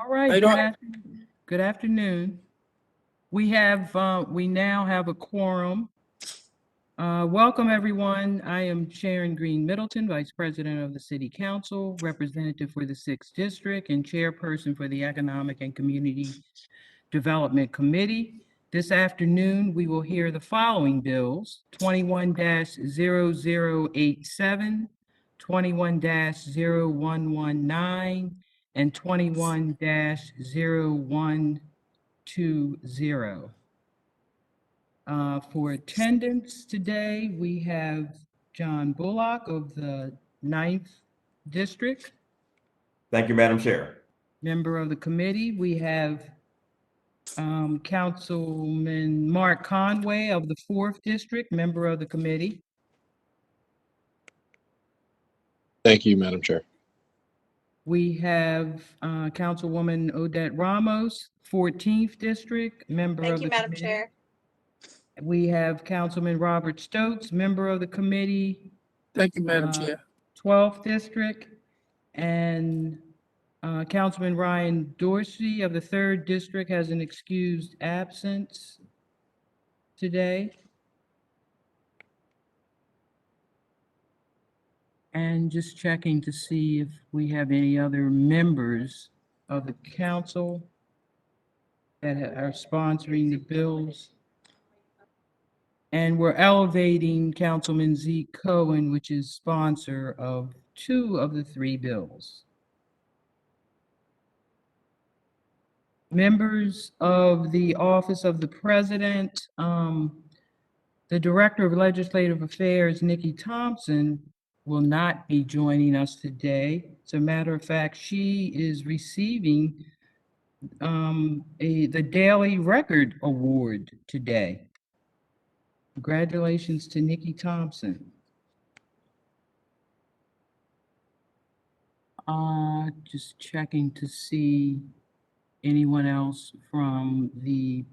All right, How you doing? good afternoon. We now have a quorum. Welcome, everyone. I am Sharon Green Middleton, Vice President of the City Council, Representative for the 6th District, and Chairperson for the Economic and Community Development Committee. This afternoon, we will hear the following bills: 21-0087, 21-0119, and 21-0120. For attendance today, we have John Bullock of the 9th District, Thank you, Madam Chair. member of the committee. We have Councilman Mark Conway of the 4th District, member of the committee. Thank you, Madam Chair. We have Councilwoman Odette Ramos, 14th District, member of Thank the you, Madam committee. Chair. We have Councilman Robert Stokes, member of the committee, Thank you, Madam Uh, Chair. 12th District, and Councilman Ryan Dorsey of the 3rd District has an excused absence today. And just checking to see if we have any other members of the council that are sponsoring the bills. And we're elevating Councilman Zeke Cohen, which is sponsor of 2 of the 3 bills. Members of the Office of the President, the Director of Legislative Affairs, Nikki Thompson, will not be joining us today. As a matter of fact, she is receiving the Daily Record Award today. Congratulations to Nikki Thompson. Just checking to see anyone else from the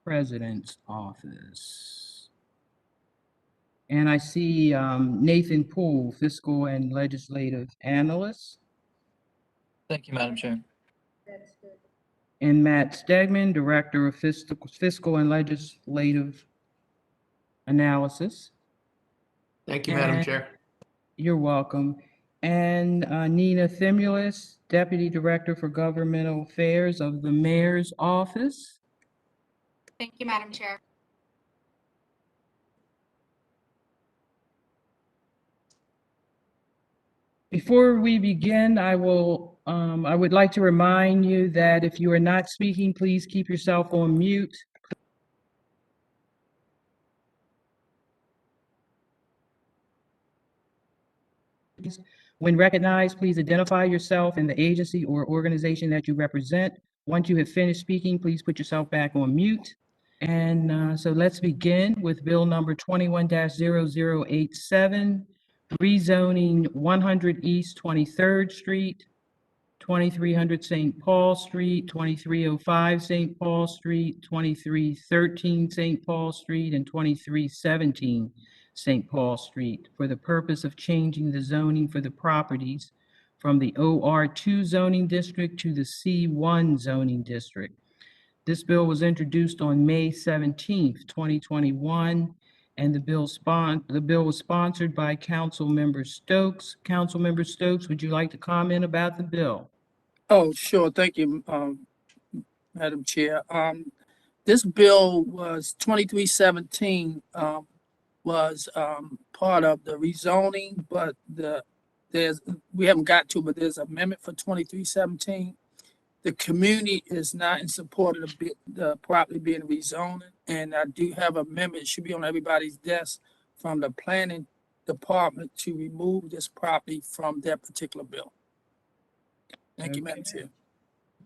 President's office. And I see Nathan Poole, Fiscal and Legislative Analyst, Thank you, Madam Chair. and Matt Stegman, Director of Fiscal and Legislative Analysis. Thank you, Madam And- Chair. You're welcome. And Nina Thimulis, Deputy Director for Governmental Affairs of the Mayor's Office. Thank you, Madam Chair. Before we begin, I would like to remind you that if you are not speaking, please keep yourself on mute. When recognized, please identify yourself and the agency or organization that you represent. Once you have finished speaking, please put yourself back on mute. And so let's begin with Bill number 21-0087, rezoning 100 East 23rd Street, 2300 St. Paul Street, 2305 St. Paul Street, 2313 St. Paul Street, and 2317 St. Paul Street for the purpose of changing the zoning for the properties from the OR2 zoning district to the C1 zoning district. This bill was introduced on May 17th, 2021, and the bill was sponsored by Councilmember Stokes. Councilmember Stokes, would you like to comment about the bill? Oh, sure. Thank you, Madam Chair. This bill was 2317, was part of the rezoning, but we haven't got to, but there's an amendment for 2317. The community is not in support of the property being rezoned, and I do have an amendment, it should be on everybody's desk, from the planning department to remove this property from that particular bill. Thank you, Madam Chair.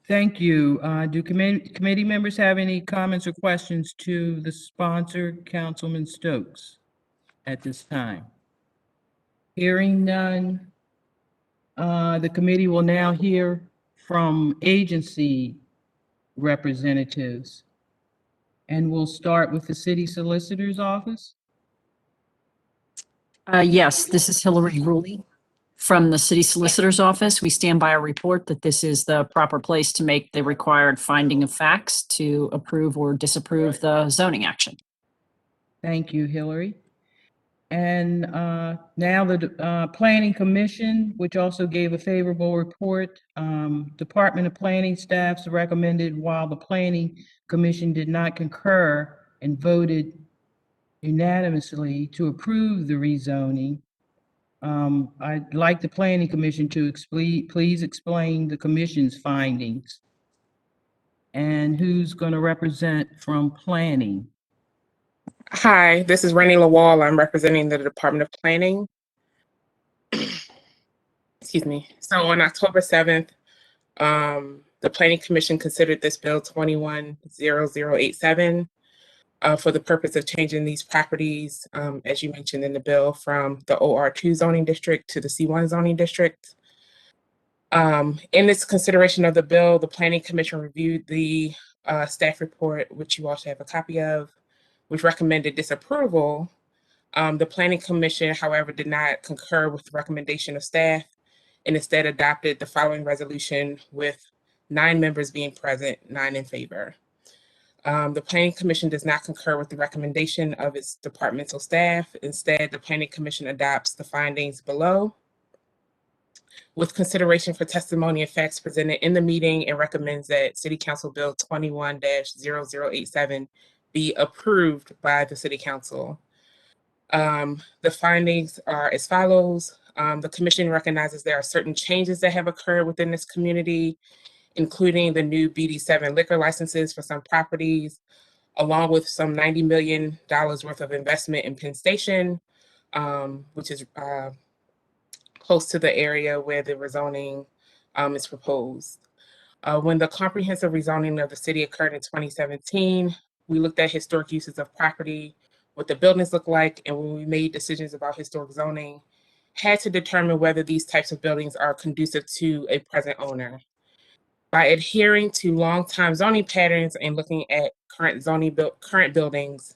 Thank you. Do committee members have any comments or questions to the sponsor, Councilman Stokes, at this time? Hearing none, the committee will now hear from agency representatives. And we'll start with the city solicitor's office. Yes, this is Hillary Ruley. From the city solicitor's office, we stand by our report that this is the proper place to make the required finding of facts to approve or disapprove the zoning action. Thank you, Hillary. And now the Planning Commission, which also gave a favorable report. Department of Planning staffs recommended, while the Planning Commission did not concur and voted unanimously to approve the rezoning. I'd like the Planning Commission to please explain the commission's findings. And who's going to represent from planning? Hi, this is Rennie Lawal. I'm representing the Department of Planning. Excuse me. So on October 7th, the Planning Commission considered this bill 210087 for the purpose of changing these properties, as you mentioned in the bill, from the OR2 zoning district to the C1 zoning district. In this consideration of the bill, the Planning Commission reviewed the staff report, which you also have a copy of, which recommended disapproval. The Planning Commission, however, did not concur with the recommendation of staff and instead adopted the following resolution with 9 members being present, 9 in favor. The Planning Commission does not concur with the recommendation of its departmental staff. Instead, the Planning Commission adopts the findings below with consideration for testimony and facts presented in the meeting and recommends that City Council Bill 21-0087 be approved by the City Council. The findings are as follows. The commission recognizes there are certain changes that have occurred within this community, including the new BD7 liquor licenses for some properties, along with some $90 million worth of investment in Penn Station, which is close to the area where the rezoning is proposed. When the comprehensive rezoning of the city occurred in 2017, we looked at historic uses of property, what the buildings look like, and when we made decisions about historic zoning, had to determine whether these types of buildings are conducive to a present owner. By adhering to long-time zoning patterns and looking at current buildings,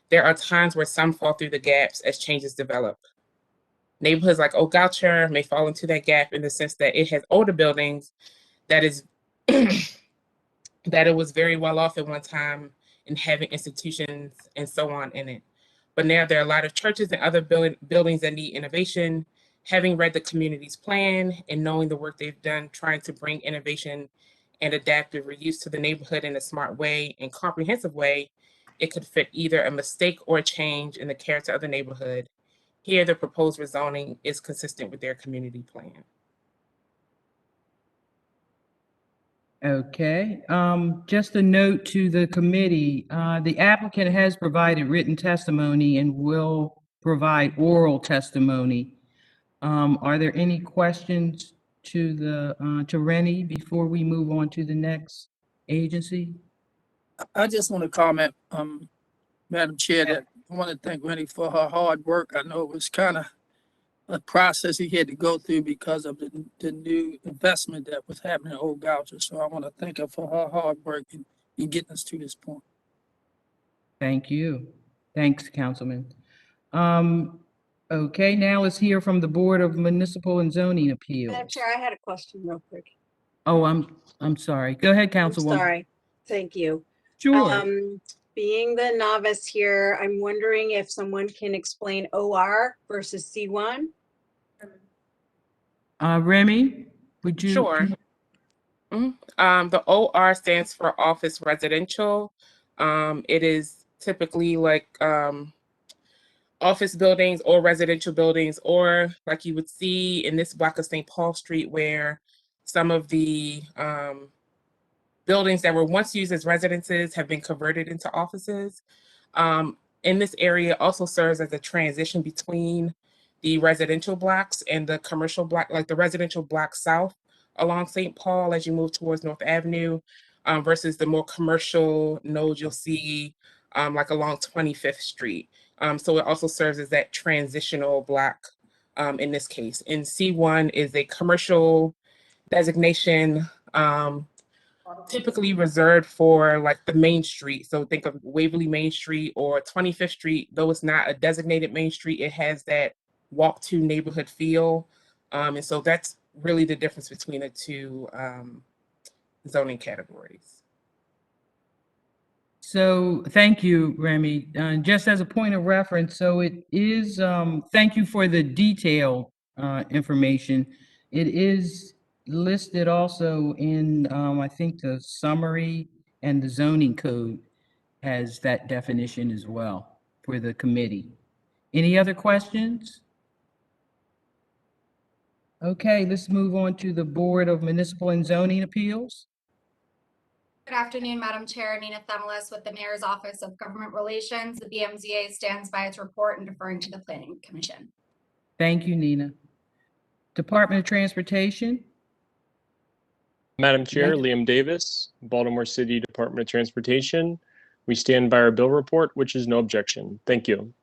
there are times where some fall through the gaps as changes develop. Neighborhoods like Oak Goucher may fall into that gap in the sense that it has older buildings that is that it was very well off at one time in having institutions and so on in it. But now there are a lot of churches and other buildings that need innovation. Having read the community's plan and knowing the work they've done trying to bring innovation and adaptive reuse to the neighborhood in a smart way and comprehensive way, it could fit either a mistake or a change in the character of the neighborhood. Here, the proposed rezoning is consistent with their community plan. Okay, just a note to the committee, the applicant has provided written testimony and will provide oral testimony. Are there any questions to Rennie before we move on to the next agency? I just want to comment, Madam Chair, that I want to thank Rennie for her hard work. I know it was kind of a process he had to go through because of the new investment that was happening in Old Goucher. So I want to thank her for her hard work in getting us to this point. Thank you. Thanks, Councilman. Okay, now let's hear from the Board of Municipal and Zoning Appeals. Madam Chair, I had a question real quick. Oh, I'm sorry. Go ahead, I'm Councilwoman. sorry. Thank you. Sure. Being the novice here, I'm wondering if someone can explain OR versus C1. Remy, would you? Sure. The OR stands for office residential. It is typically like office buildings or residential buildings, or like you would see in this block of St. Paul Street, where some of the buildings that were once used as residences have been converted into offices. In this area also serves as a transition between the residential blocks and the commercial block, like the residential block south along St. Paul as you move towards North Avenue, versus the more commercial nodes you'll see like along 25th Street. So it also serves as that transitional block in this case. And C1 is a commercial designation typically reserved for like the main street. So think of Waverly Main Street or 25th Street. Though it's not a designated main street, it has that walk to neighborhood feel. And so that's really the difference between the two zoning categories. So thank you, Remy. Just as a point of reference, so it is, thank you for the detailed information. It is listed also in, I think, the summary, and the zoning code has that definition as well for the committee. Any other questions? Okay, let's move on to the Board of Municipal and Zoning Appeals. Good afternoon, Madam Chair. Nina Themelis with the Mayor's Office of Government Relations. The BMZA stands by its report and deferring to the Planning Commission. Thank you, Nina. Department of Transportation. Madam Chair, Thank- Liam Davis, Baltimore City Department of Transportation. We stand by our bill report, which is no objection. Thank you.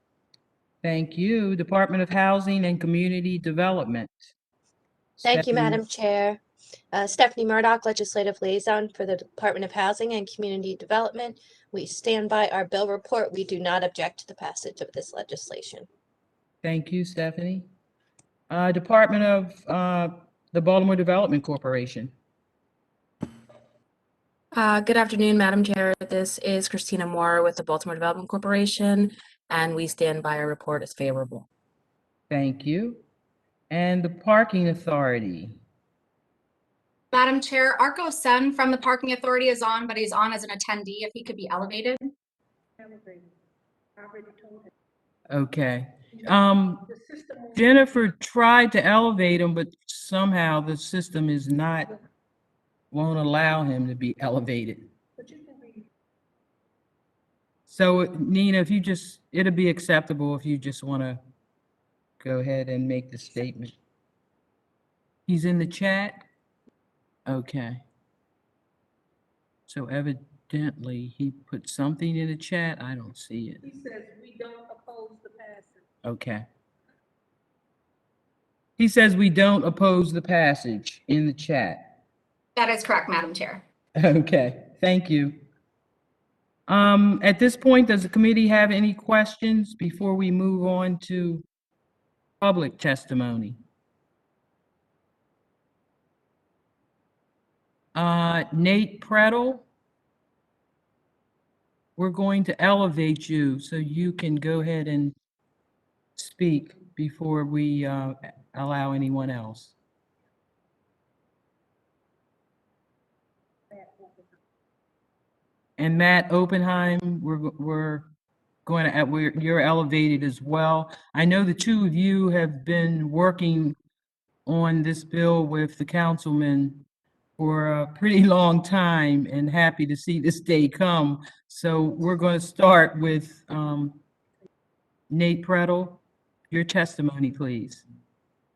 Thank you. Department of Housing and Community Development. Thank you, Stephanie- Madam Chair. Stephanie Murdoch, Legislative Liaison for the Department of Housing and Community Development. We stand by our bill report. We do not object to the passage of this legislation. Thank you, Stephanie. Department of the Baltimore Development Corporation. Good afternoon, Madam Chair. This is Christina Moore with the Baltimore Development Corporation, and we stand by our report as favorable. Thank you. And the Parking Authority. Madam Chair, Arco Sen from the Parking Authority is on, but he's on as an attendee. If he could be elevated. Okay. Jennifer tried to elevate him, but somehow the system is not, won't allow him to be elevated. So Nina, if you just, it'll be acceptable if you just want to go ahead and make the statement. He's in the chat? Okay. So evidently he put something in the chat. I don't see it. He says we don't oppose the passage. Okay. He says we don't oppose the passage in the chat. That is correct, Madam Chair. Okay, thank you. At this point, does the committee have any questions before we move on to public testimony? Nate Prettle, we're going to elevate you so you can go ahead and speak before we allow anyone else. And Matt Oppenheim, we're going to, you're elevated as well. I know the two of you have been working on this bill with the councilman for a pretty long time, and happy to see this day come. So we're going to start with Nate Prettle. Your testimony, please.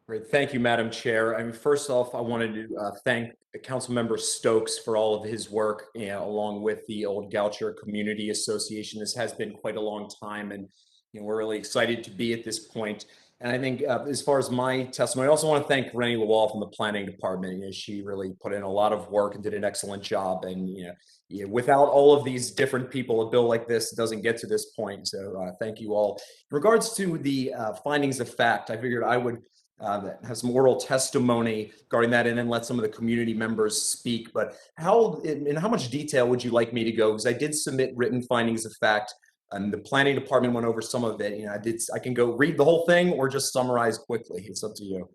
Great. Thank you, Madam Chair. I mean, first off, I wanted to thank Councilmember Stokes for all of his work, along with the Old Goucher Community Association. This has been quite a long time, and we're really excited to be at this point. And I think as far as my testimony, I also want to thank Rennie Lawal from the Planning Department. She really put in a lot of work and did an excellent job. And without all of these different people, a bill like this doesn't get to this point. So thank you all. In regards to the findings of fact, I figured I would have some oral testimony regarding that, and then let some of the community members speak. But in how much detail would you like me to go? Because I did submit written findings of fact, and the planning department went over some of it. I can go read the whole thing or just summarize quickly. It's up to you.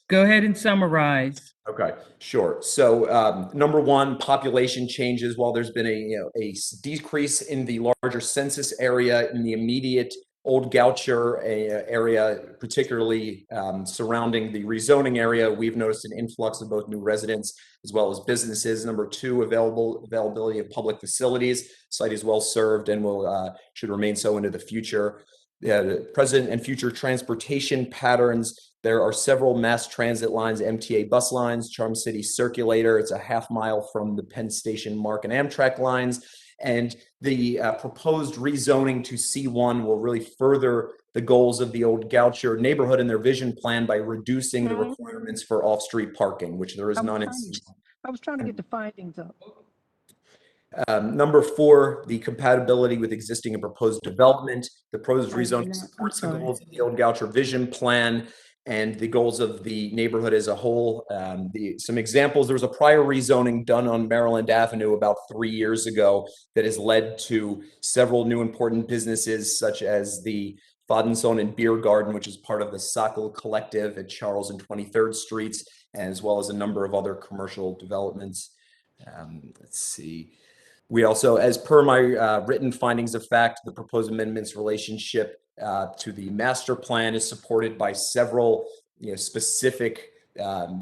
Go ahead and summarize. Okay, sure. So number one, population changes. While there's been a decrease in the larger census area in the immediate Old Goucher area, particularly surrounding the rezoning area, we've noticed an influx of both new residents as well as businesses. Number two, availability of public facilities. Site is well served and should remain so into the future. The present and future transportation patterns. There are several mass transit lines, MTA bus lines, Charm City Circulator. It's a half-mile from the Penn Station Mark and Amtrak lines. And the proposed rezoning to C1 will really further the goals of the Old Goucher neighborhood in their vision plan by reducing the requirements for off-street parking, which there is none in C1. I was trying to get the findings up. Number four, the compatibility with existing and proposed development. The proposed rezoning supports the goals of the Old Goucher vision plan. and the goals of the neighborhood as a whole. Some examples, there was a prior rezoning done on Maryland Avenue about 3 years ago that has led to several new important businesses, such as the Fadenson and Beer Garden, which is part of the Sokol Collective at Charles and 23rd Streets, as well as a number of other commercial developments. Let's see. We also, as per my written findings of fact, the proposed amendments relationship to the master plan is supported by several specific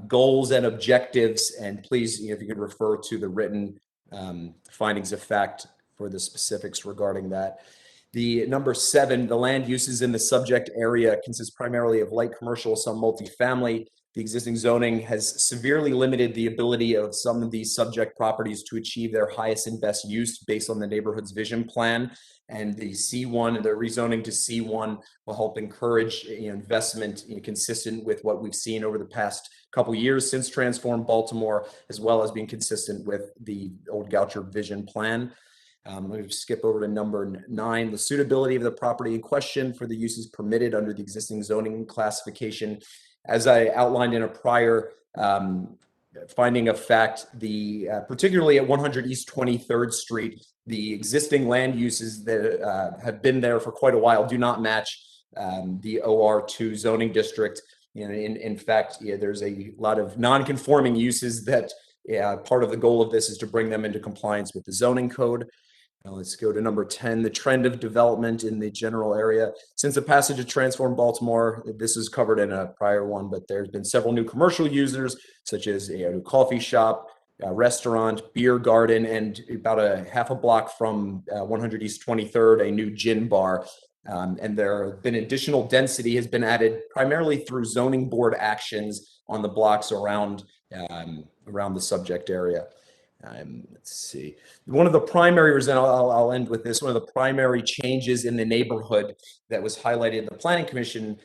goals and objectives. And please, if you could refer to the written findings of fact for the specifics regarding that. The number 7, the land uses in the subject area consists primarily of light commercial, some multifamily. The existing zoning has severely limited the ability of some of these subject properties to achieve their highest and best use based on the neighborhood's vision plan. And the C1, the rezoning to C1 will help encourage investment consistent with what we've seen over the past couple years since Transform Baltimore, as well as being consistent with the old Goucher vision plan. Let me skip over to number 9, the suitability of the property in question for the uses permitted under the existing zoning classification. As I outlined in a prior finding of fact, particularly at 100 East 23rd Street, the existing land uses that have been there for quite a while do not match the OR2 zoning district. In fact, there's a lot of non-conforming uses that part of the goal of this is to bring them into compliance with the zoning code. Now let's go to number 10, the trend of development in the general area. Since the passage of Transform Baltimore, this is covered in a prior one, but there's been several new commercial users, such as a new coffee shop, a restaurant, beer garden, and about a half a block from 100 East 23rd, a new gin bar. And there have been additional density has been added primarily through zoning board actions on the blocks around the subject area. Let's see. One of the primary, and I'll end with this, one of the primary changes in the neighborhood that was highlighted in the Planning Commission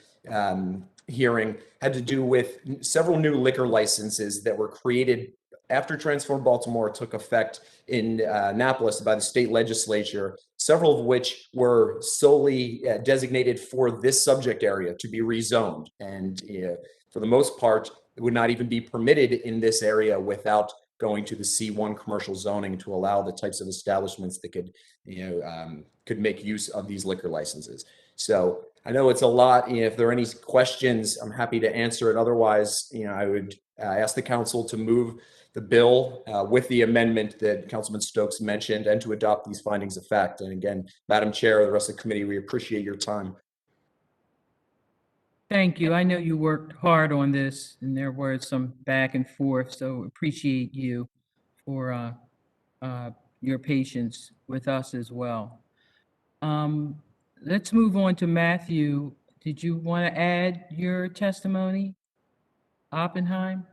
hearing had to do with several new liquor licenses that were created after Transform Baltimore took effect in Annapolis by the state legislature, several of which were solely designated for this subject area to be rezoned. And for the most part, it would not even be permitted in this area without going to the C1 commercial zoning to allow the types of establishments that could make use of these liquor licenses. So I know it's a lot. If there are any questions, I'm happy to answer it. Otherwise, I would ask the council to move the bill with the amendment that Councilman Stokes mentioned and to adopt these findings of fact. And again, Madam Chair, the rest of the committee, we appreciate your time. Thank you. I know you worked hard on this and there were some back and forth, so appreciate you for your patience with us as well. Let's move on to Matthew. Did you want to add your testimony? Oppenheim?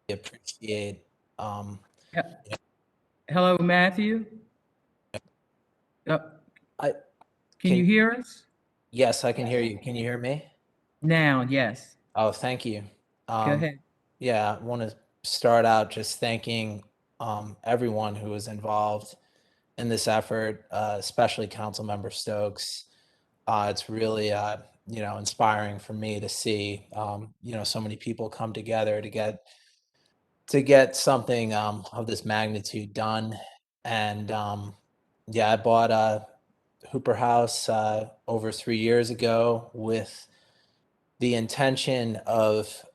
Appreciate Hello, Matthew? Can you hear us? Yes, I can hear you. Can you hear me? Now, yes. Oh, thank you. Go ahead. Yeah, I want to start out just thanking everyone who was involved in this effort, especially Councilmember Stokes. It's really inspiring for me to see so many people come together to get something of this magnitude done. And I bought a Hooper House over 3 years ago with the intention of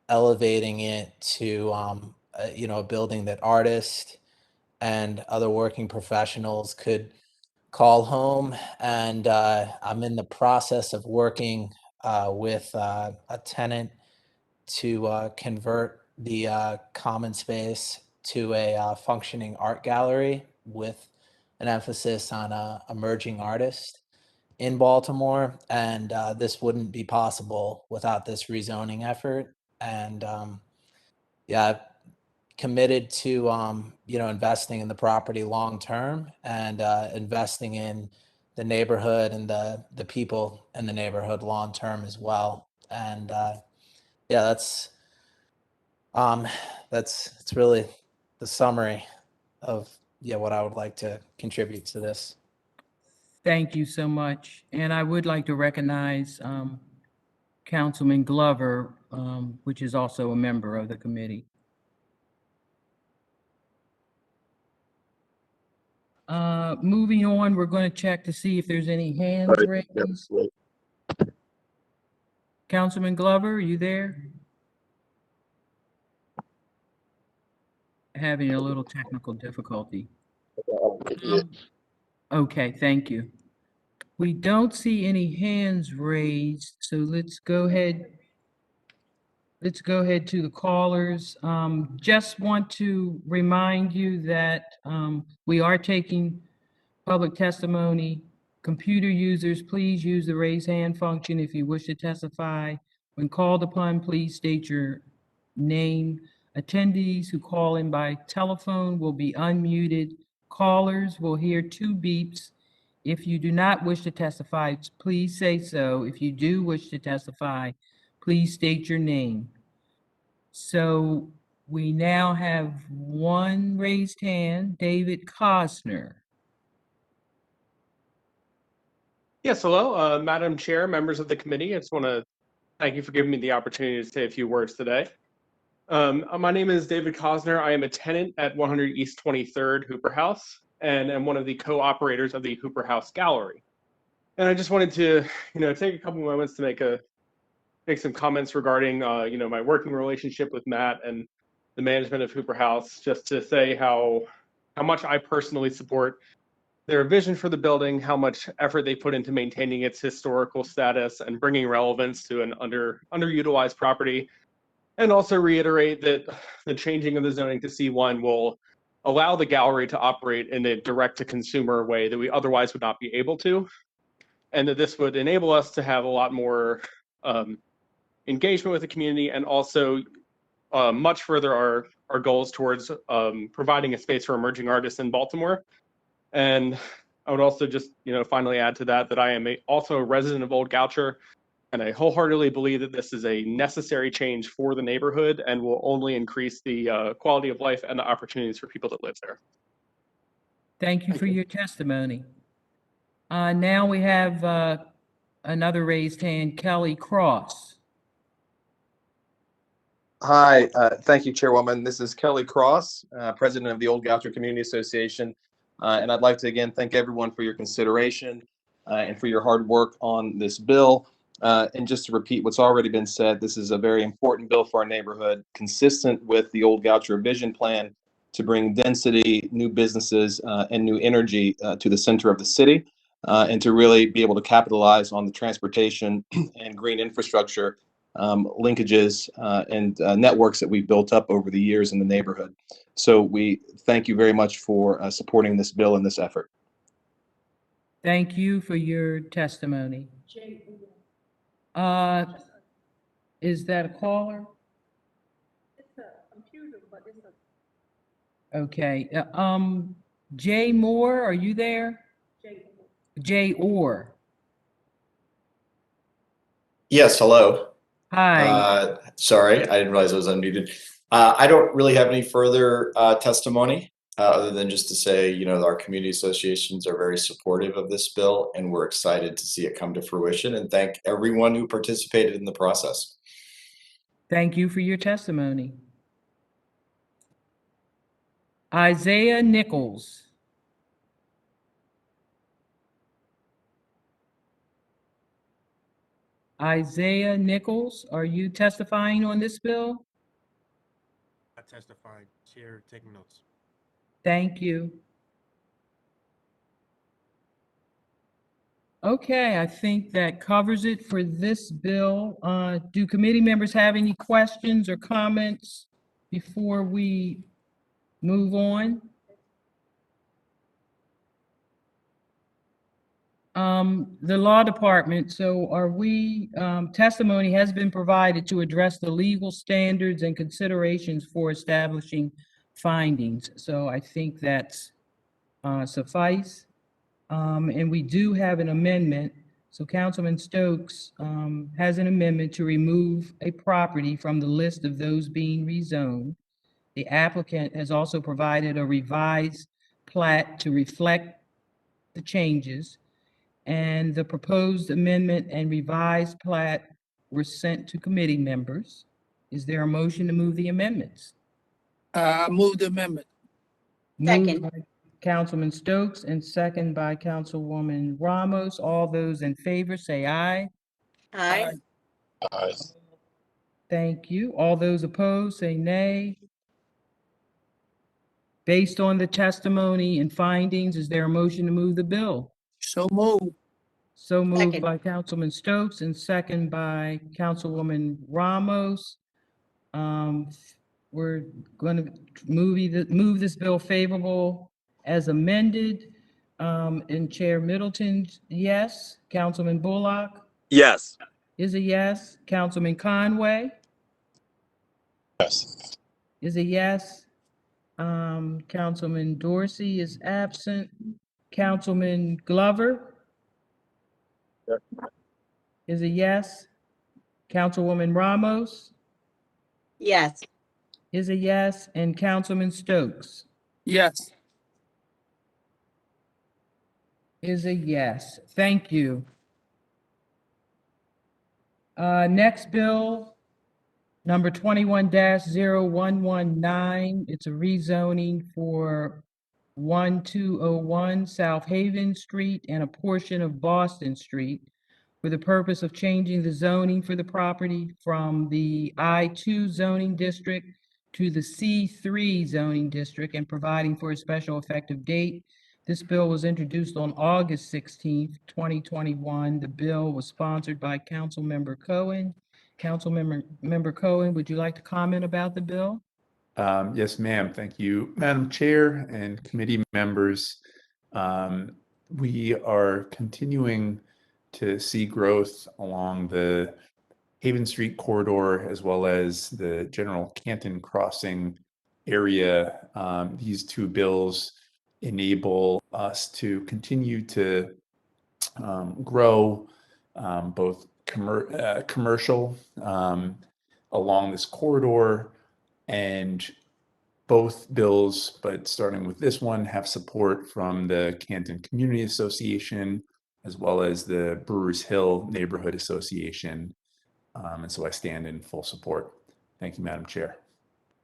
elevating it to a building that artists and other working professionals could call home. And I'm in the process of working with a tenant to convert the common space to a functioning art gallery with an emphasis on emerging artists in Baltimore. And this wouldn't be possible without this rezoning effort. And I've committed to investing in the property long term and investing in the neighborhood and the people in the neighborhood long term as well. And that's really the summary of yeah, what I would like to contribute to this. Thank you so much. And I would like to recognize Councilman Glover, which is also a member of the committee. Moving on, we're going to check to see if there's any hands raised. Councilman Glover, are you there? Having a little technical difficulty. Okay, thank you. We don't see any hands raised, so let's go ahead. Let's go ahead to the callers. Just want to remind you that we are taking public testimony. Computer users, please use the raise hand function if you wish to testify. When called upon, please state your name. Attendees who call in by telephone will be unmuted. Callers will hear 2 beeps. If you do not wish to testify, please say so. If you do wish to testify, please state your name. So we now have 1 raised hand, David Kosner. Yes, hello, Madam Chair, members of the committee. I just want to thank you for giving me the opportunity to say a few words today. My name is David Kosner. I am a tenant at 100 East 23rd Hooper House, and I'm one of the co-operators of the Hooper House Gallery. And I just wanted to, take a couple moments to make some comments regarding, my working relationship with Matt and the management of Hooper House, just to say how much I personally support their vision for the building, how much effort they put into maintaining its historical status and bringing relevance to an underutilized property, and also reiterate that the changing of the zoning to C1 will allow the gallery to operate in a direct-to-consumer way that we otherwise would not be able to, and that this would enable us to have a lot more engagement with the community, and also much further our goals towards providing a space for emerging artists in Baltimore. And I would also just, finally add to that I am also a resident of Old Goucher, and I wholeheartedly believe that this is a necessary change for the neighborhood and will only increase the quality of life and the opportunities for people that live there. Thank you for your testimony. Now we have another raised hand, Kelly Cross. Hi, thank you, Chairwoman. This is Kelly Cross, President of the Old Goucher Community Association. And I'd like to again thank everyone for your consideration and for your hard work on this bill. And just to repeat what's already been said, this is a very important bill for our neighborhood, consistent with the Old Goucher Vision Plan to bring density, new businesses, and new energy to the center of the city, and to really be able to capitalize on the transportation and green infrastructure linkages and networks that we've built up over the years in the neighborhood. So we thank you very much for supporting this bill and this effort. Thank you for your testimony. Is that a caller? It's a computer, but it's a Okay. Jay Moore, are you there? Jay Orr. Yes, hello. Hi. Sorry, I didn't realize I was unmuted. I don't really have any further testimony other than just to say, our community associations are very supportive of this bill, and we're excited to see it come to fruition, and thank everyone who participated in the process. Thank you for your testimony. Isaiah Nichols. Isaiah Nichols, are you testifying on this bill? I testified. Chair, taking notes. Thank you. Okay, I think that covers it for this bill. Do committee members have any questions or comments before we move on? The law department, so are we, testimony has been provided to address the legal standards and considerations for establishing findings. So I think that's suffice. And we do have an amendment. So Councilman Stokes has an amendment to remove a property from the list of those being rezoned. The applicant has also provided a revised plat to reflect the changes, and the proposed amendment and revised plat were sent to committee members. Is there a motion to move the amendments? I move the amendment. Moved by Councilman Stokes and second by Councilwoman Ramos. All those in favor say aye. Aye. Thank you. All those opposed say nay. Based on the testimony and findings, is there a motion to move the bill? So moved. So moved Second. by Councilman Stokes and second by Councilwoman Ramos. We're going to move this bill favorable as amended. And Chair Middleton, yes. Councilman Bullock Yes. is a yes. Councilman Conway Yes. is a yes. Councilman Dorsey is absent. Councilman Glover is a yes. Councilwoman Ramos Yes. is a yes, and Councilman Stokes Yes. is a yes. Thank you. Next bill, number 21-0119. It's a rezoning for 1201 South Haven Street and a portion of Boston Street for the purpose of changing the zoning for the property from the I-2 zoning district to the C3 zoning district and providing for a special effective date. This bill was introduced on August 16th, 2021. The bill was sponsored by Councilmember Cohen. Councilmember Cohen, would you like to comment about the bill? Yes, ma'am. Thank you, Madam Chair and committee members. We are continuing to see growth along the Haven Street corridor as well as the General Canton Crossing area. These two bills enable us to continue to grow both commercial along this corridor, and both bills, but starting with this one, have support from the Canton Community Association as well as the Brewers Hill Neighborhood Association. And so I stand in full support. Thank you, Madam Chair.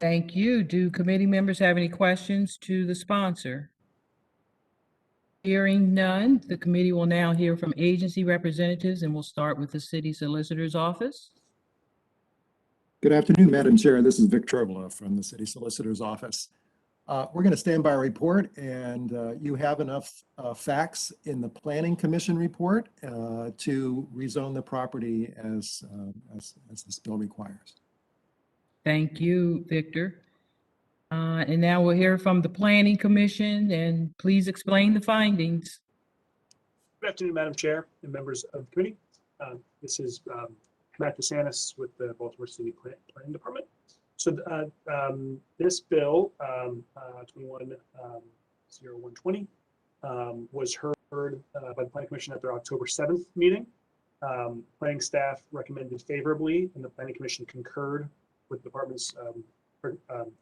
Thank you. Do committee members have any questions to the sponsor? Hearing none, the committee will now hear from agency representatives, and we'll start with the City Solicitor's Office. Good afternoon, Madam Chair. This is Vic Trovola from the City Solicitor's Office. We're going to stand by our report, and you have enough facts in the Planning Commission report to rezone the property as this bill requires. Thank you, Victor. And now we'll hear from the Planning Commission, and please explain the findings. Good afternoon, Madam Chair and members of the committee. This is Matt DeSantis with the Baltimore City Planning Department. So this bill, 21-0120, was heard by the Planning Commission at their October 7th meeting. Planning staff recommended favorably, and the Planning Commission concurred with the department's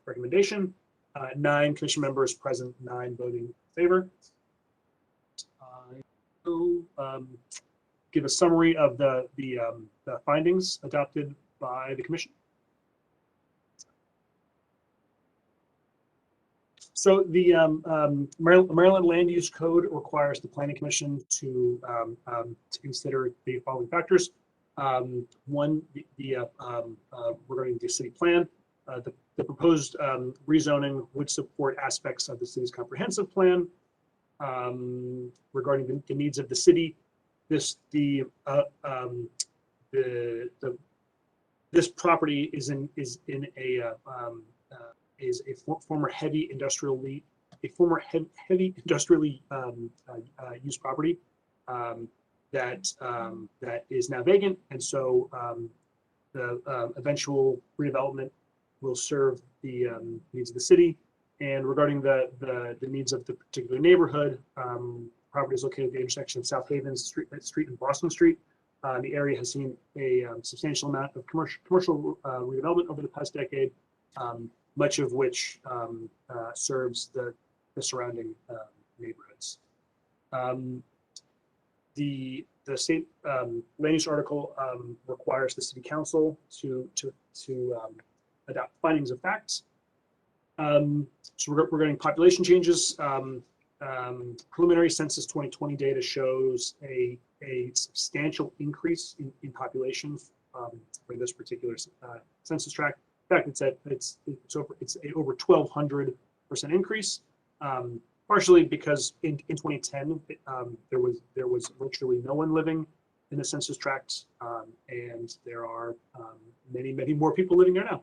recommendation. 9 commission members present, 9 voting in favor. I will give a summary of the findings adopted by the commission. So the Maryland Land Use Code requires the Planning Commission to consider the following factors. One, regarding the city plan, the proposed rezoning would support aspects of the city's comprehensive plan. Regarding the needs of the city, this property is a former heavy industrially used property that is now vacant, and so the eventual redevelopment will serve the needs of the city. And regarding the needs of the particular neighborhood, property is located at the intersection of South Haven Street and Boston Street. The area has seen a substantial amount of commercial redevelopment over the past decade, much of which serves the the surrounding neighborhoods. The state land use article requires the city council to adopt findings of facts. So regarding population changes, preliminary census 2020 data shows a substantial increase in population for this particular census tract. In fact, it's over 1,200% increase. Partially because in 2010 there was virtually no one living in the census tract, and there are many more people living there now.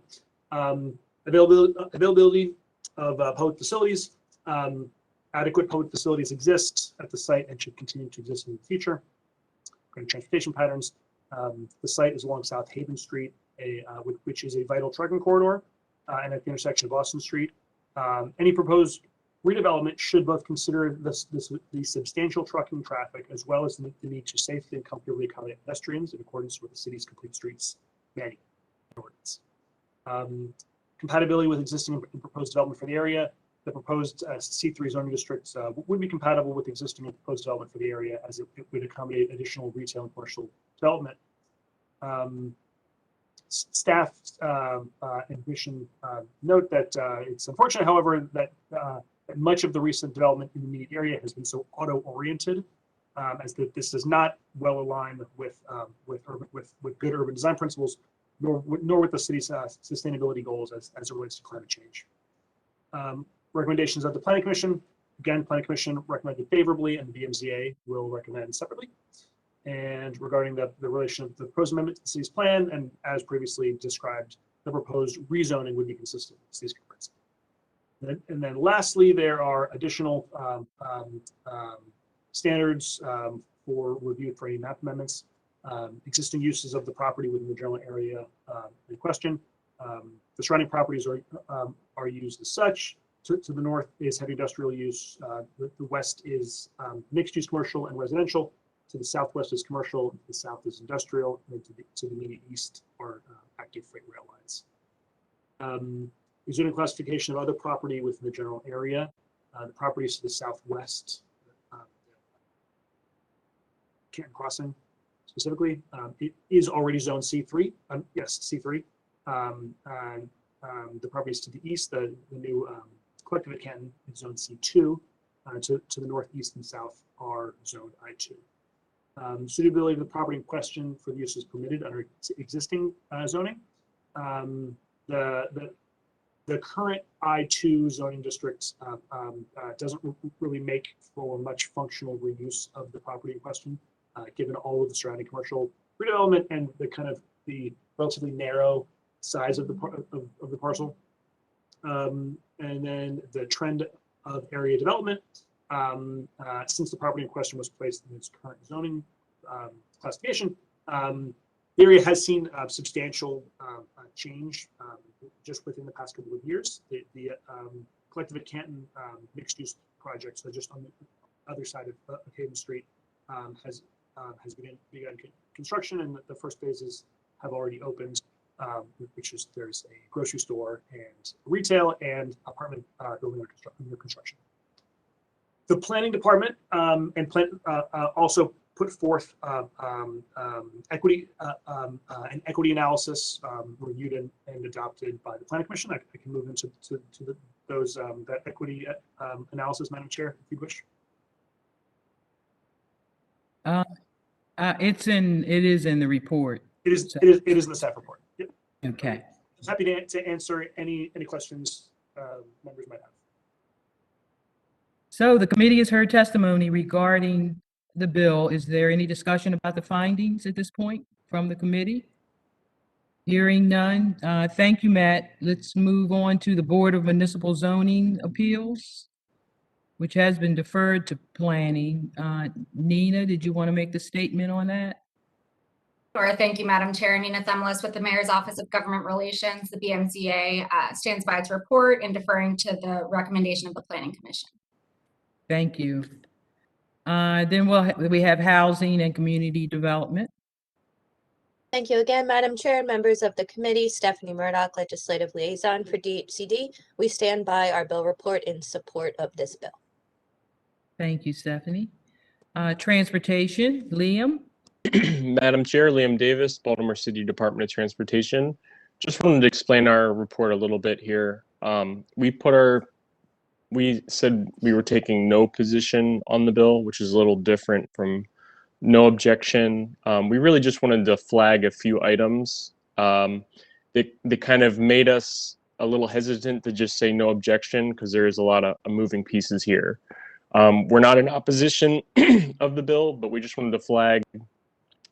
Availability of public facilities. Adequate public facilities exist at the site and should continue to exist in the future. Regarding transportation patterns, the site is along South Haven Street, which is a vital trucking corridor, and at the intersection of Austin Street. Any proposed redevelopment should both consider the substantial trucking traffic as well as the need to safely and comfortably accommodate pedestrians in accordance with the city's complete streets manual ordinance. Compatibility with existing and proposed development for the area. The proposed C3 zoning districts would be compatible with existing and proposed development for the area, as it would accommodate additional retail and commercial development. Staff and commission note that it's unfortunate, however, that much of the recent development in the immediate area has been so auto-oriented, as that this does not well align with good urban design principles, nor with the city's sustainability goals as it relates to climate change. Recommendations of the Planning Commission. Again, Planning Commission recommended favorably, and the BMZA will recommend separately. And regarding the relation of the proposed amendment to the city's plan, and as previously described, the proposed rezoning would be consistent with the city's comprehensive. And then lastly, there are additional standards for review for any map amendments. Existing uses of the property within the general area in question. The surrounding properties are used as such. To the north is heavy industrial use. The west is mixed use commercial and residential. To the southwest is commercial. To the south is industrial. And to the immediate east are active freight rail lines. Zoning classification of other property within the general area. The properties to the southwest, Canton Crossing specifically, it is already zone C3. Yes, C3. The properties to the east, the new collective at Canton is zone C2. To the northeast and south are zoned I2. Suitability of the property in question for the uses permitted under existing zoning. The current I2 zoning district doesn't really make for much functional reuse of the property in question, given all of the surrounding commercial redevelopment and the relatively narrow size of the parcel. And then the trend of area development, since the property in question was placed in its current zoning classification, the area has seen substantial change just within the past couple of years. The collective at Canton mixed use project, so just on the other side of Haven Street, has begun construction, and the first phases have already opened, which is there's a grocery store and retail and apartment building under construction. The planning department also put forth an equity analysis reviewed and adopted by the Planning Commission. I can move into that equity analysis, Madam Chair, if you wish. It is in the report. It is in the staff report. Yep. Okay. I'm happy to answer any questions members might have. So the committee has heard testimony regarding the bill. Is there any discussion about the findings at this point from the committee? Hearing none. Thank you, Matt. Let's move on to the Board of Municipal Zoning Appeals, which has been deferred to planning. Nina, did you want to make the statement on that? Sure. Thank you, Madam Chair. Nina Themelis with the Mayor's Office of Government Relations. The BMZA stands by its report and deferring to the recommendation of the Planning Commission. Thank you. Then we have Housing and Community Development. Thank you again, Madam Chair and members of the committee. Stephanie Murdoch, Legislative Liaison for DHCD. We stand by our bill report in support of this bill. Thank you, Stephanie. Transportation, Liam. Madam Chair, Liam Davis, Baltimore City Department of Transportation. Just wanted to explain our report a little bit here. We said we were taking no position on the bill, which is a little different from no objection. We really just wanted to flag a few items that kind of made us a little hesitant to just say no objection because there is a lot of moving pieces here. We're not in opposition of the bill, but we just wanted to flag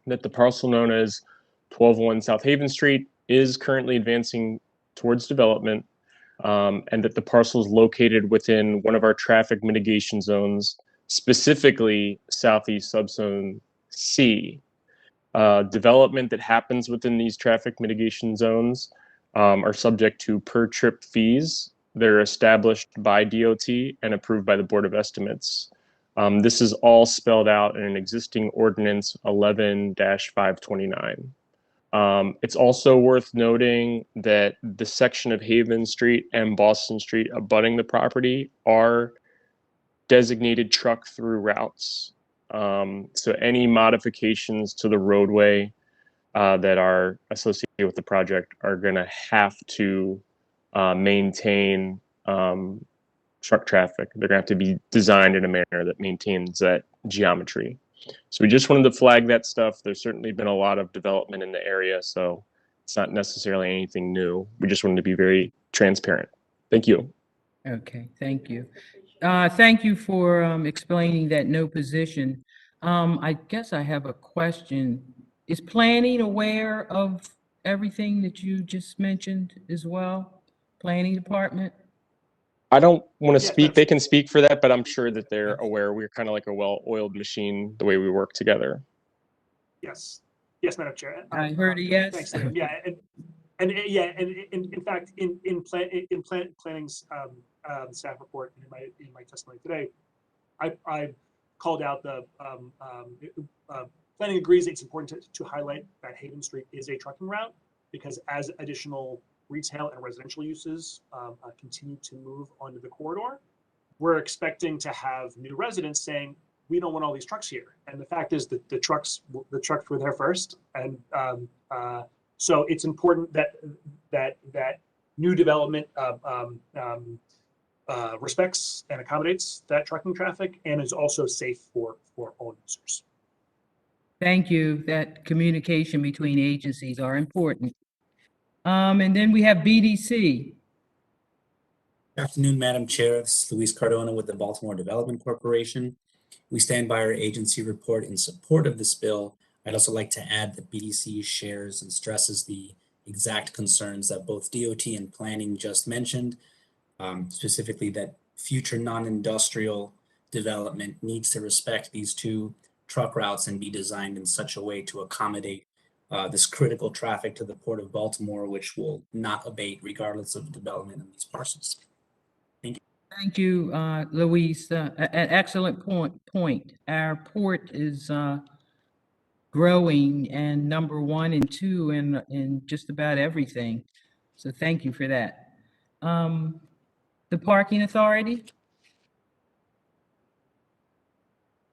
that the parcel known as 1201 South Haven Street is currently advancing towards development, and that the parcel is located within one of our traffic mitigation zones, specifically Southeast Subzone C. Development that happens within these traffic mitigation zones are subject to per trip fees. They're established by DOT and approved by the Board of Estimates. This is all spelled out in an existing ordinance 11-529. It's also worth noting that the section of Haven Street and Boston Street abutting the property are designated truck through routes. So any modifications to the roadway that are associated with the project are going to have to maintain truck traffic. They're going to have to be designed in a manner that maintains that geometry. So we just wanted to flag that stuff. There's certainly been a lot of development in the area, so it's not necessarily anything new. We just wanted to be very transparent. Thank you. Okay, thank you. Thank you for explaining that no position. I guess I have a question. Is planning aware of everything that you just mentioned as well? Planning department? I don't want to Yeah, speak. They can speak for that, but I'm sure that they're aware. We're kind of like a well-oiled machine the way we work together. Yes. Yes, Madam Chair. I heard a yes. Thanks, Liam. Yeah, and in fact, in planning's staff report in my testimony today, I called out the planning agrees it's important to highlight that Haven Street is a trucking route because as additional retail and residential uses continue to move onto the corridor, we're expecting to have new residents saying, we don't want all these trucks here. And the fact is that the trucks were there first. And so it's important that new development respects and accommodates that trucking traffic and is also safe for all users. Thank you. That communication between agencies are important. And then we have BDC. Good afternoon, Madam Chair. This is Luis Cardona with the Baltimore Development Corporation. We stand by our agency report in support of this bill. I'd also like to add that BDC shares and stresses the exact concerns that both DOT and planning just mentioned, specifically that future non-industrial development needs to respect these two truck routes and be designed in such a way to accommodate this critical traffic to the Port of Baltimore, which will not abate regardless of the development of these parcels. Thank you. Thank you, Luis. An excellent point. Our port is growing and number 1 and 2 in just about everything. So thank you for that. The Parking Authority.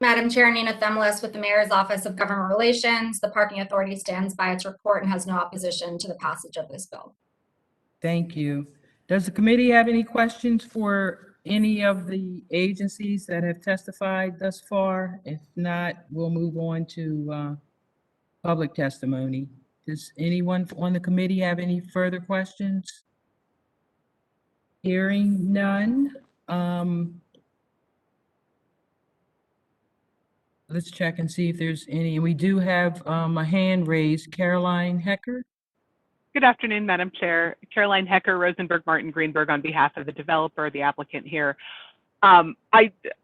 Madam Chair, Nina Themelis with the Mayor's Office of Government Relations. The Parking Authority stands by its report and has no opposition to the passage of this bill. Thank you. Does the committee have any questions for any of the agencies that have testified thus far? If not, we'll move on to public testimony. Does anyone on the committee have any further questions? Hearing none. Let's check and see if there's any. We do have a hand raised. Caroline Hecker. Good afternoon, Madam Chair. Caroline Hecker, Rosenberg, Martin, Greenberg on behalf of the developer, the applicant here. I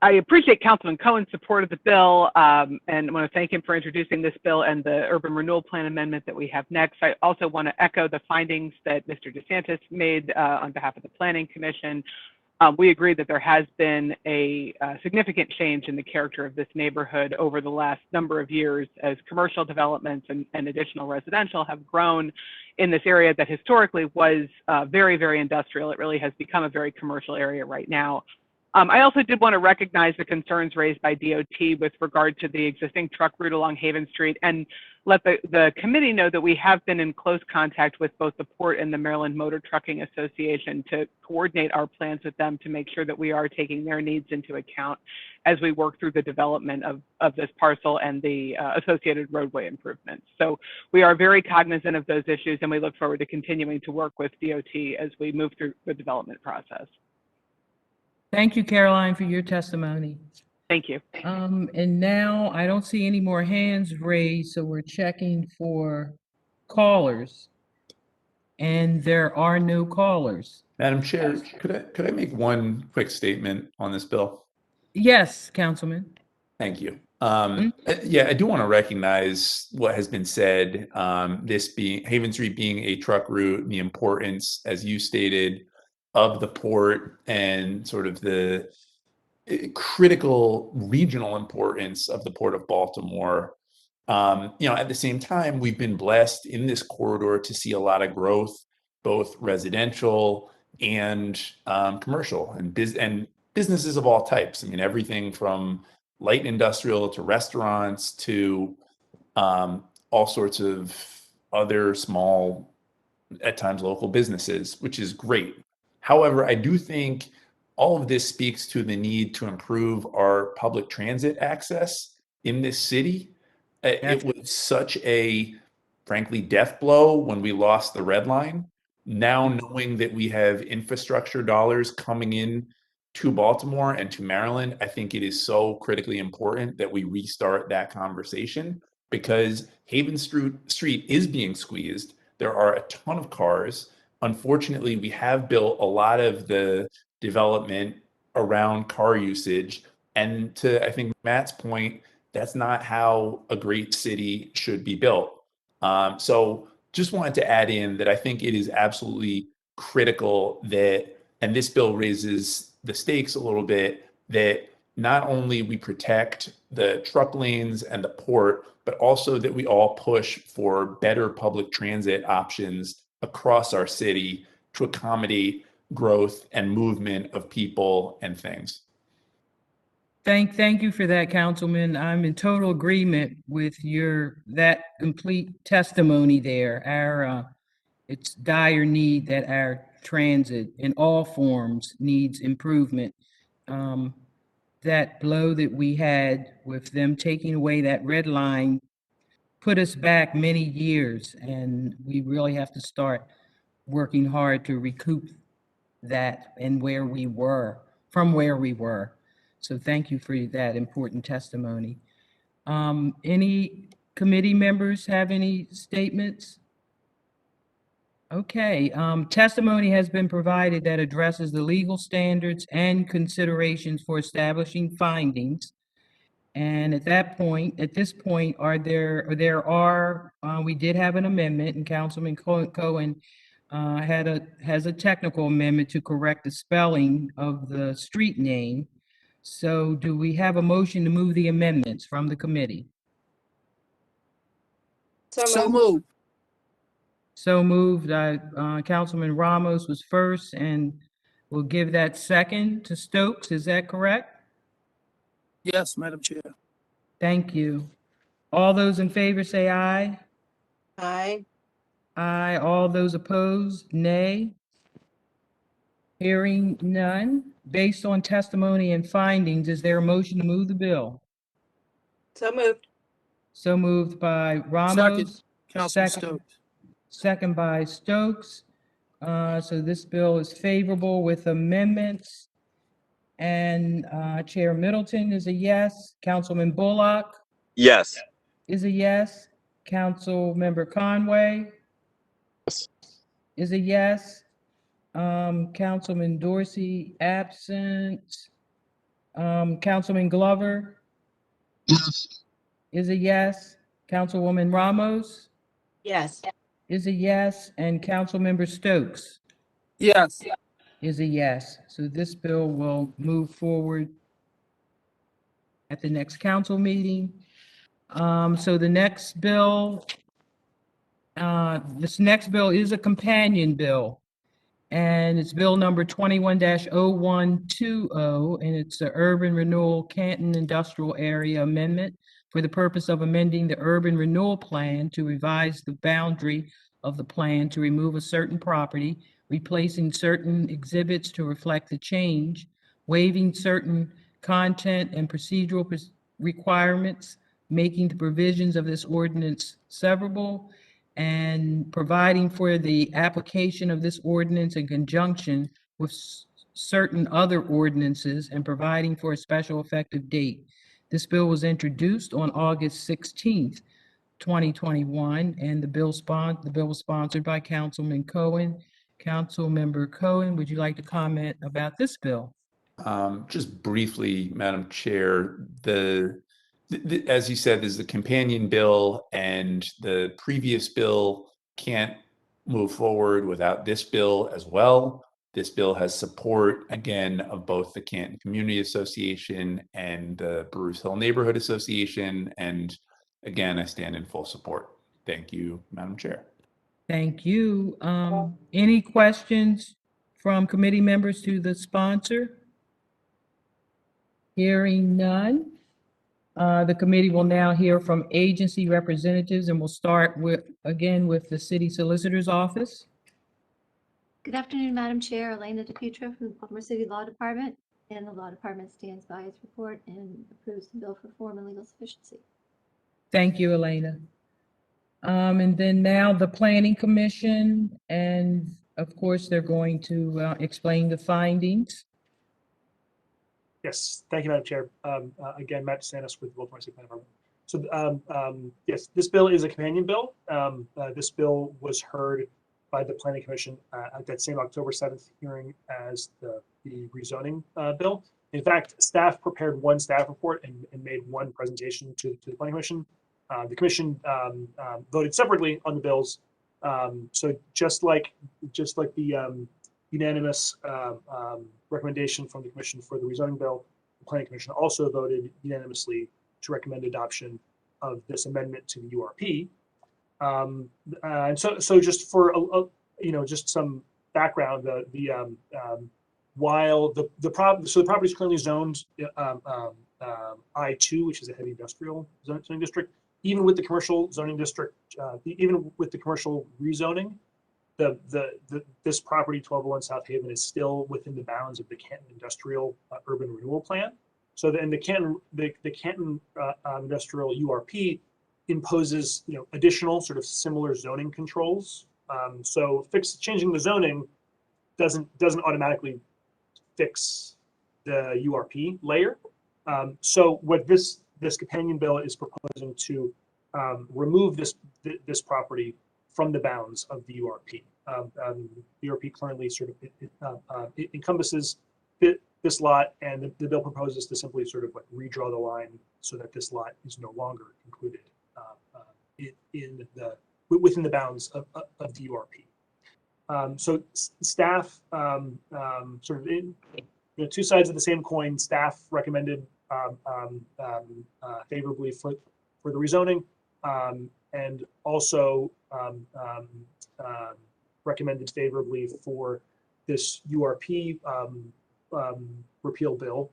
appreciate Councilman Cohen's support of the bill and want to thank him for introducing this bill and the urban renewal plan amendment that we have next. I also want to echo the findings that Mr. DeSantis made on behalf of the Planning Commission. We agree that there has been a significant change in the character of this neighborhood over the last number of years as commercial developments and additional residential have grown in this area that historically was very, very industrial. It really has become a very commercial area right now. I also did want to recognize the concerns raised by DOT with regard to the existing truck route along Haven Street and let the committee know that we have been in close contact with both the port and the Maryland Motor Trucking Association to coordinate our plans with them to make sure that we are taking their needs into account as we work through the development of this parcel and the associated roadway improvements. So we are very cognizant of those issues and we look forward to continuing to work with DOT as we move through the development process. Thank you, Caroline, for your testimony. Thank you. And now I don't see any more hands raised, so we're checking for callers. And there are no callers. Madam Chair, could I make one quick statement on this bill? Yes, Councilman. Thank you. Yeah, I do want to recognize what has been said, this being Haven Street being a truck route, and the importance, as you stated, of the port and sort of the critical regional importance of the Port of Baltimore. At the same time, we've been blessed in this corridor to see a lot of growth, both residential and commercial and businesses of all types. I mean, everything from light industrial to restaurants to all sorts of other small, at times local businesses, which is great. However, I do think all of this speaks to the need to improve our public transit access in this city. It was such a, frankly, death blow when we lost the Red Line. Now knowing that we have infrastructure dollars coming in to Baltimore and to Maryland, I think it is so critically important that we restart that conversation because Haven Street is being squeezed. There are a ton of cars. Unfortunately, we have built a lot of the development around car usage. And to, I think, Matt's point, that's not how a great city should be built. So just wanted to add in that I think it is absolutely critical that, and this bill raises the stakes a little bit, that not only we protect the truck lanes and the port, but also that we all push for better public transit options across our city to accommodate growth and movement of people and things. Thank you for that, Councilman. I'm in total agreement with that complete testimony there. It's dire need that our transit in all forms needs improvement. That blow that we had with them taking away that red line put us back many years, and we really have to start working hard to recoup that and from where we were. So thank you for that important testimony. Any committee members have any statements? Okay, testimony has been provided that addresses the legal standards and considerations for establishing findings. And at this point, we did have an amendment, and Councilman Cohen has a technical amendment to correct the spelling of the street name. So do we have a motion to move the amendments from the committee? So moved. So moved. Councilman Ramos was first, and we'll give that second to Stokes. Is that correct? Yes, Madam Chair. Thank you. All those in favor say aye. Aye. Aye. All those opposed, nay. Hearing none. Based on testimony and findings, is there a motion to move the bill? So moved. So moved by Ramos. Second, Councilman Stokes. Second by Stokes. So this bill is favorable with amendments. And Chair Middleton is a yes. Councilman Bullock Yes. is a yes. Councilmember Conway is a yes. Councilman Dorsey absent. Councilman Glover is a yes. Councilwoman Ramos Yes. is a yes. And Councilmember Stokes Yes. is a yes. So this bill will move forward at the next council meeting. So the next bill, this next bill is a companion bill. And it's bill number 21-0120, and it's the Urban Renewal Canton Industrial Area Amendment for the purpose of amending the urban renewal plan to revise the boundary of the plan to remove a certain property, replacing certain exhibits to reflect the change, waiving certain content and procedural requirements, making the provisions of this ordinance severable, and providing for the application of this ordinance in conjunction with certain other ordinances and providing for a special effective date. This bill was introduced on August 16th, 2021, and the bill was sponsored by Councilman Cohen. Councilmember Cohen, would you like to comment about this bill? Just briefly, Madam Chair, as you said, there's the companion bill, and the previous bill can't move forward without this bill as well. This bill has support, again, of both the Canton Community Association and the Bruce Hill Neighborhood Association. And again, I stand in full support. Thank you, Madam Chair. Thank you. Any questions from committee members to the sponsor? Hearing none. The committee will now hear from agency representatives, and we'll start with the City Solicitor's Office. Good afternoon, Madam Chair. Elena DePietro from the Baltimore City Law Department, and the Law Department stands by its report and approves the bill for form and legal sufficiency. Thank you, Elena. And then now the Planning Commission, and of course, they're going to explain the findings. Yes, thank you, Madam Chair. Again, Matt DeSantis with the Baltimore City Planning Department. So yes, this bill is a companion bill. This bill was heard by the Planning Commission at that same October 7th hearing as the rezoning bill. In fact, staff prepared one staff report and made one presentation to the Planning Commission. The Commission voted separately on the bills. So just like the unanimous recommendation from the Commission for the rezoning bill, the Planning Commission also voted unanimously to recommend adoption of this amendment to the URP. And so just for just some background, while the property is currently zoned I2, which is a heavy industrial zoning district, even with the commercial zoning district, even with the commercial rezoning, this property, 1201 South Haven, is still within the bounds of the Canton Industrial Urban Renewal Plan. So then the Canton Industrial URP imposes additional sort of similar zoning controls. So changing the zoning doesn't automatically fix the URP layer. So what this companion bill is proposing to remove this property from the bounds of the URP. The URP currently sort of it encompasses this lot, and the bill proposes to simply sort of like redraw the line so that this lot is no longer included within the bounds of the URP. So staff sort of two sides of the same coin. Staff recommended favorably for the rezoning, and also recommended favorably for this URP repeal bill.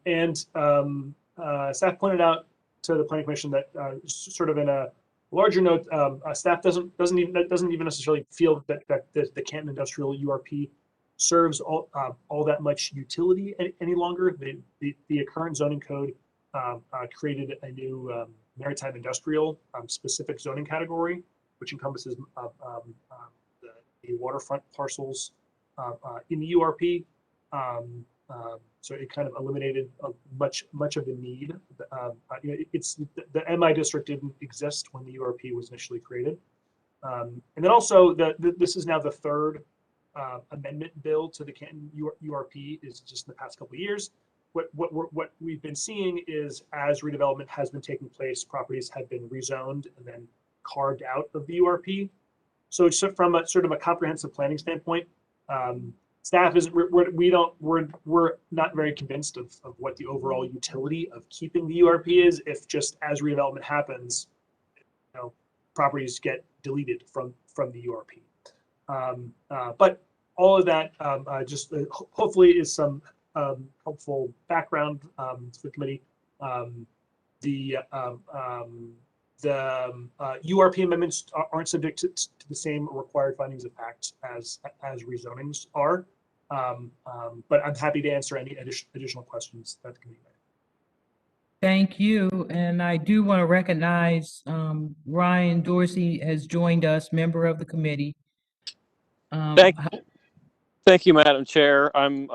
And staff pointed out to the Planning Commission that sort of in a larger note, staff doesn't even necessarily feel that the Canton Industrial URP serves all that much utility any longer. The current zoning code created a new maritime industrial specific zoning category, which encompasses the waterfront parcels in the URP. So it kind of eliminated much of the need. It's the MI district didn't exist when the URP was initially created, and then also this is now the third amendment bill to the Canton URP is just in the past couple of years. What we've been seeing is as redevelopment has been taking place, properties have been rezoned and then carved out of the URP. So it's from a sort of a comprehensive planning standpoint, staff is we're not very convinced of what the overall utility of keeping the URP is if just as redevelopment happens, properties get deleted from the URP. But all of that hopefully is some helpful background to the committee. The URP amendments aren't subject to the same required findings of fact as rezonings are, but I'm happy to answer any additional questions that the committee may. Thank you. And I do want to recognize Ryan Dorsey has joined us, member of the committee. Thank you, Madam Chair. I'm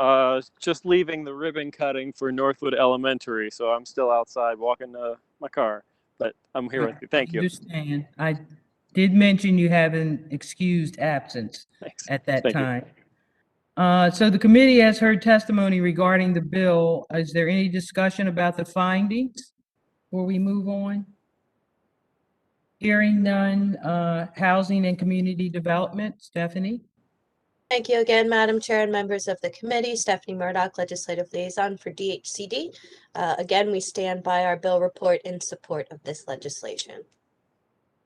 just leaving the ribbon cutting for Northwood Elementary, so I'm still outside walking my car, but I'm here with you. Thank you. I understand. I did mention you have an excused absence at that Thank you. time. So the committee has heard testimony regarding the bill. Is there any discussion about the findings before we move on? Hearing none, Housing and Community Development, Stephanie? Thank you again, Madam Chair and members of the committee. Stephanie Murdoch, Legislative Liaison for DHCD. Again, we stand by our bill report in support of this legislation.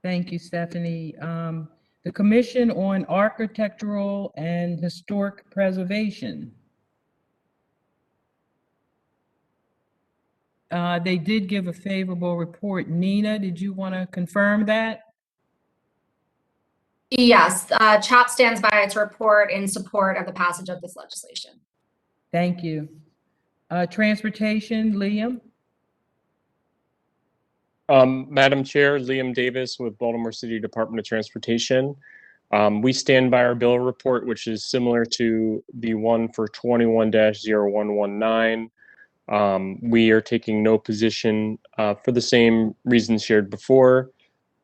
Thank you, Stephanie. The Commission on Architectural and Historic Preservation. They did give a favorable report. Nina, did you want to confirm that? Yes, CHOP stands by its report in support of the passage of this legislation. Thank you. Transportation, Liam? Madam Chair, Liam Davis with Baltimore City Department of Transportation. We stand by our bill report, which is similar to the one for 21-0119. We are taking no position for the same reasons shared before.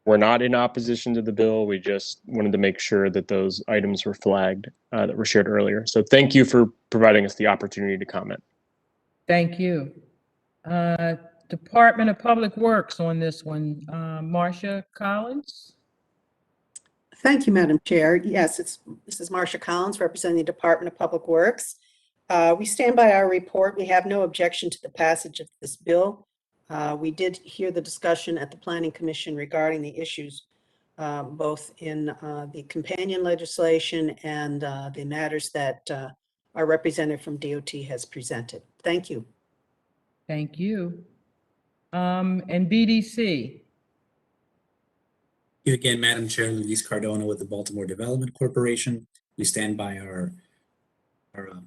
We're not in opposition to the bill. We just wanted to make sure that those items were flagged that were shared earlier. So thank you for providing us the opportunity to comment. Thank you. Department of Public Works on this one. Marcia Collins? Thank you, Madam Chair. Yes, this is Marcia Collins representing the Department of Public Works. We stand by our report. We have no objection to the passage of this bill. We did hear the discussion at the Planning Commission regarding the issues, both in the companion legislation and the matters that our representative from DOT has presented. Thank you. Thank you. And BDC? You again, Madam Chair, Luis Cardona with the Baltimore Development Corporation. We stand by our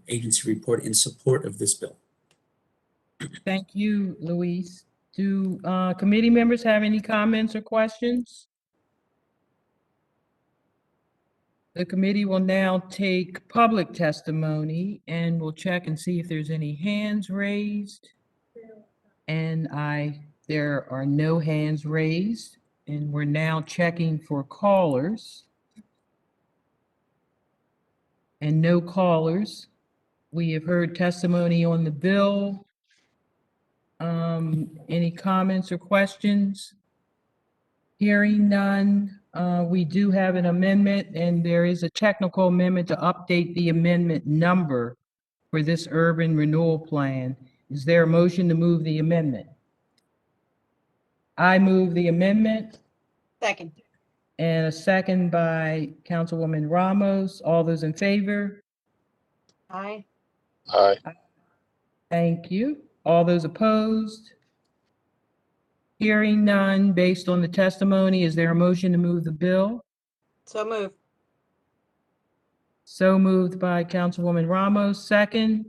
agency report in support of this bill. Thank you, Luis. Do committee members have any comments or questions? The committee will now take public testimony and we'll check and see if there's any hands raised. And there are no hands raised, and we're now checking for callers. And no callers. We have heard testimony on the bill. Any comments or questions? Hearing none. We do have an amendment, and there is a technical amendment to update the amendment number for this urban renewal plan. Is there a motion to move the amendment? I move the amendment. Second. And a second by Councilwoman Ramos. All those in favor? Aye. Aye. Thank you. All those opposed? Hearing none, based on the testimony, is there a motion to move the bill? So moved. So moved by Councilwoman Ramos. Second?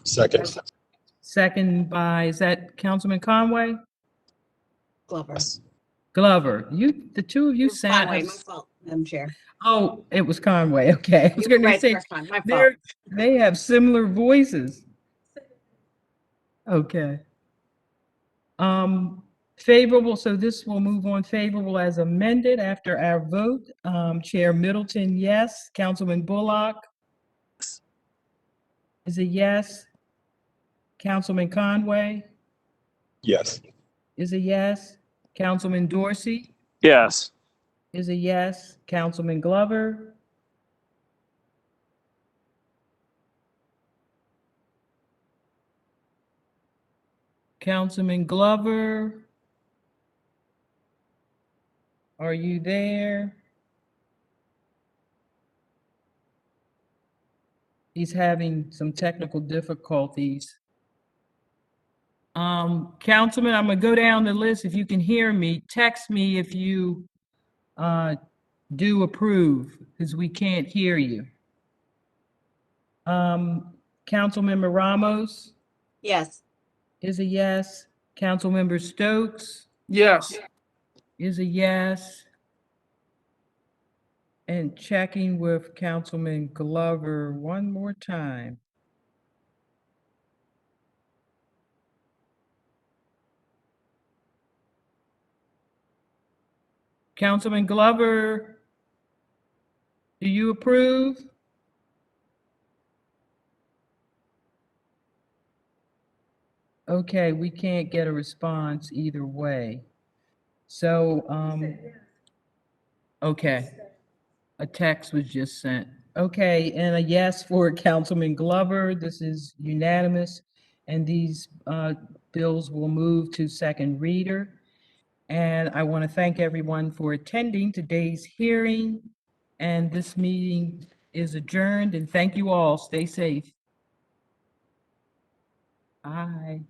Second. Second by, is that Councilman Conway? Glover. Glover. The two of you sound. Conway, my fault, Madam Chair. Oh, it was Conway. Okay. I was going to Right, say, first time, my fault. they have similar voices. Okay. Favorable, so this will move on favorable as amended after our vote. Chair Middleton, yes. Councilman Bullock is a yes. Councilman Conway Yes. is a yes. Councilman Dorsey Yes. is a yes. Councilman Glover Councilman Glover, are you there? He's having some technical difficulties. Councilman, I'm gonna go down the list. If you can hear me, text me if you do approve, because we can't hear you. Councilmember Ramos Yes. is a yes. Councilmember Stokes Yes. is a yes. And checking with Councilman Glover one more time. Councilman Glover, do you approve? Okay, we can't get a response either way. So, okay, a text was just sent. Okay, and a yes for Councilman Glover. This is unanimous. And these bills will move to second reader. And I want to thank everyone for attending today's hearing. And this meeting is adjourned, and thank you all. Stay safe. Bye.